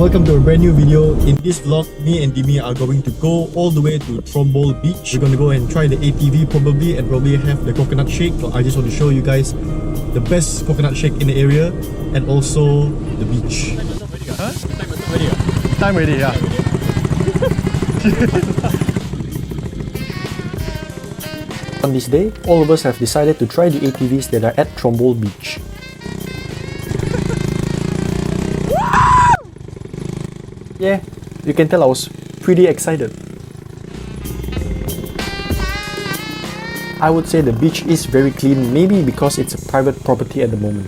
welcome to a brand new video. In this vlog, me and Dimi are going to go all the way to Trombol Beach. We're going to go and try the ATV probably and probably have the coconut shake. So I just want to show you guys the best coconut shake in the area and also the beach. Huh? Time ready, yeah. On this day, all of us have decided to try the ATVs that are at Trombol Beach. Yeah, you can tell I was pretty excited. I would say the beach is very clean, maybe because it's a private property at the moment.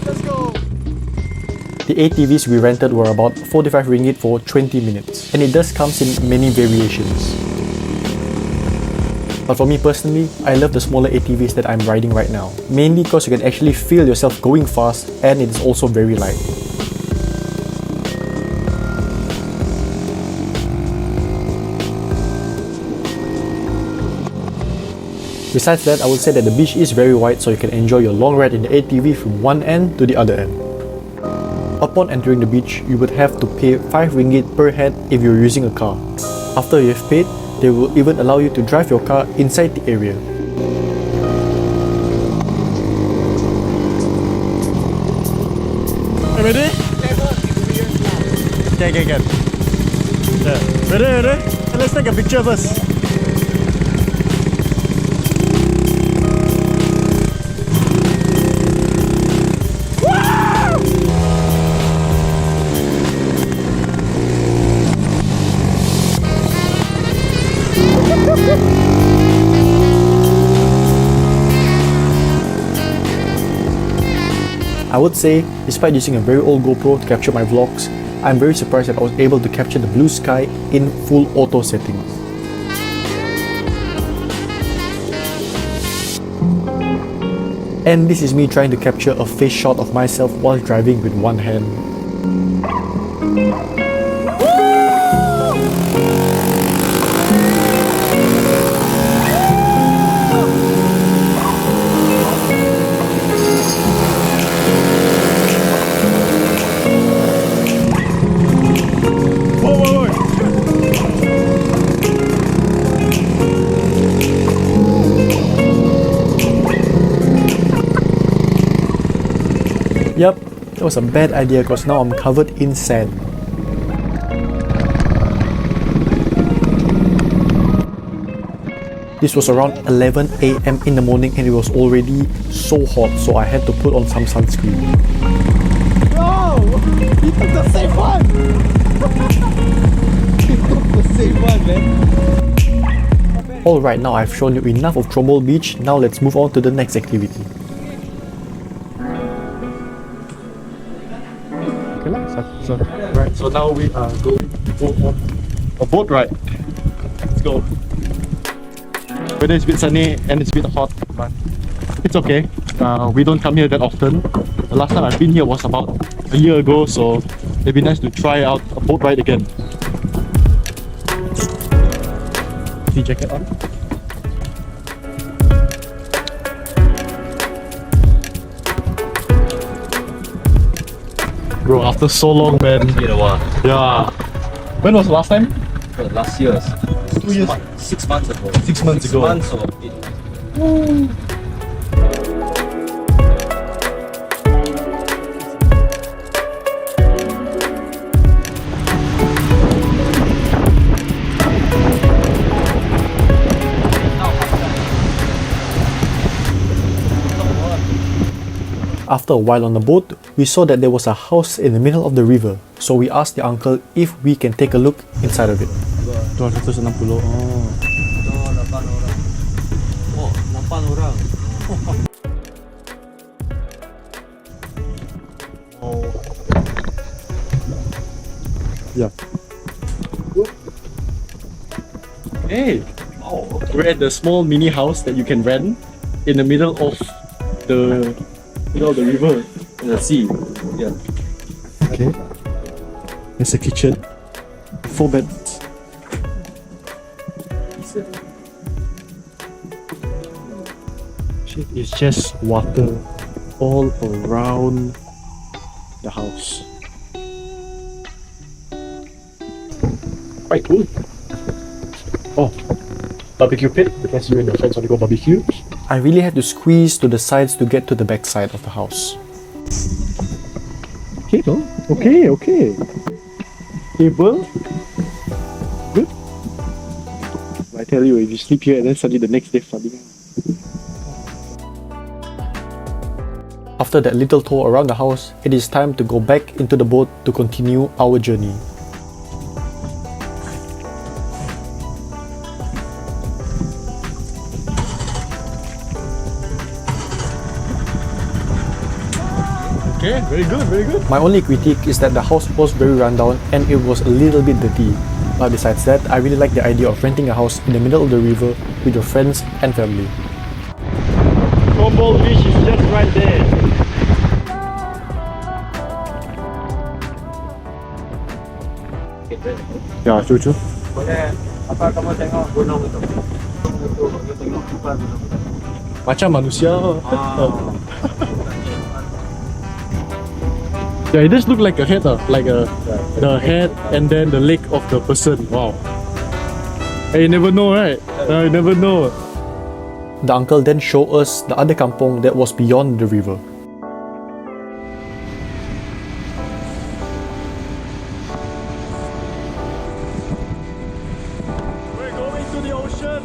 Let's go! The ATVs we rented were about 45 ringgit for 20 minutes, and it does comes in many variations. But for me personally, I love the smaller ATVs that I'm riding right now, mainly because you can actually feel yourself going fast and it's also very light. Besides that, I would say that the beach is very wide, so you can enjoy your long ride in the ATV from one end to the other end. Upon entering the beach, you would have to pay 5 ringgit per head if you're using a car. After you have paid, they will even allow you to drive your car inside the area. Ready? Okay. Yeah. Ready? Let's take a picture first. I would say, despite using a very old GoPro to capture my vlogs, I'm very surprised that I was able to capture the blue sky in full auto settings. And this is me trying to capture a face shot of myself while driving with one hand. Yup, that was a bad idea because now I'm covered in sand. This was around 11 AM in the morning and it was already so hot, so I had to put on some sunscreen. No! He took the safe one! He took the safe one, man. Alright, now I've shown you enough of Trombol Beach, now let's move on to the next activity. So now we are going to go on a boat ride. Let's go. Weather is a bit sunny and it's a bit hot, but it's okay. We don't come here that often. The last time I've been here was about a year ago, so it'd be nice to try out a boat ride again. See jacket on. Bro, after so long, man. It's been a while. Yeah. When was the last time? Last year. 2 years. 6 months ago. 6 months ago. 6 months or 8 months. After a while on the boat, we saw that there was a house in the middle of the river, so we asked the uncle if we can take a look inside of it. 260. Oh. 8 orang. Oh, 8 orang. Oh. Yeah. Hey! Oh, We're at the small mini house that you can rent in the middle of the the river and the sea. yeah. Okay. There's a kitchen. 4 beds. Shit, it's just water all around the house. Quite cool. Oh, barbecue pit because you and your friends want to go barbecue. I really had to squeeze to the sides to get to the back side of the house. Okay, no? Okay. Table. Good. I tell you, if you sleep here and then suddenly the next day flooding. After that little tour around the house, it is time to go back into the boat to continue our journey. Okay, very good. My only critique is that the house was very rundown and it was a little bit dirty. But besides that, I really like the idea of renting a house in the middle of the river with your friends and family. Trombol Beach is just right there. Ya, true. Boleh apa kamu tengok gunung itu? Kamu tengok apa gunung itu? Macam manusia. Yeah, it just look like a head, like the head and then the leg of the person. Wow. Hey, you never know, right? You never know. The uncle then showed us the other kampung that was beyond the river. We're going to the ocean.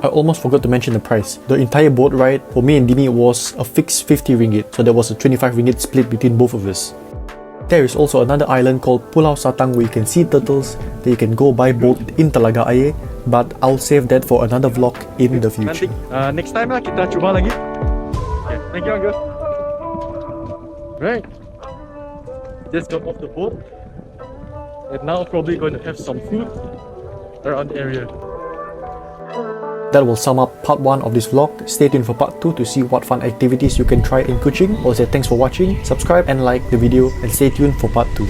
I almost forgot to mention the price. The entire boat ride for me and Dimi was a fixed 50 ringgit, so there was a 25 ringgit split between both of us. There is also another island called Pulau Satang where you can see turtles that you can go by boat in Telaga Air, but I'll save that for another vlog in the future. Next time lah kita cuba lagi. Okay, thank you uncle. Right. Just got off the boat and now probably going to have some food around the area. That will sum up part 1 of this vlog. Stay tuned for part 2 to see what fun activities you can try in Kuching. I'll say thanks for watching, subscribe and like the video, and stay tuned for part 2.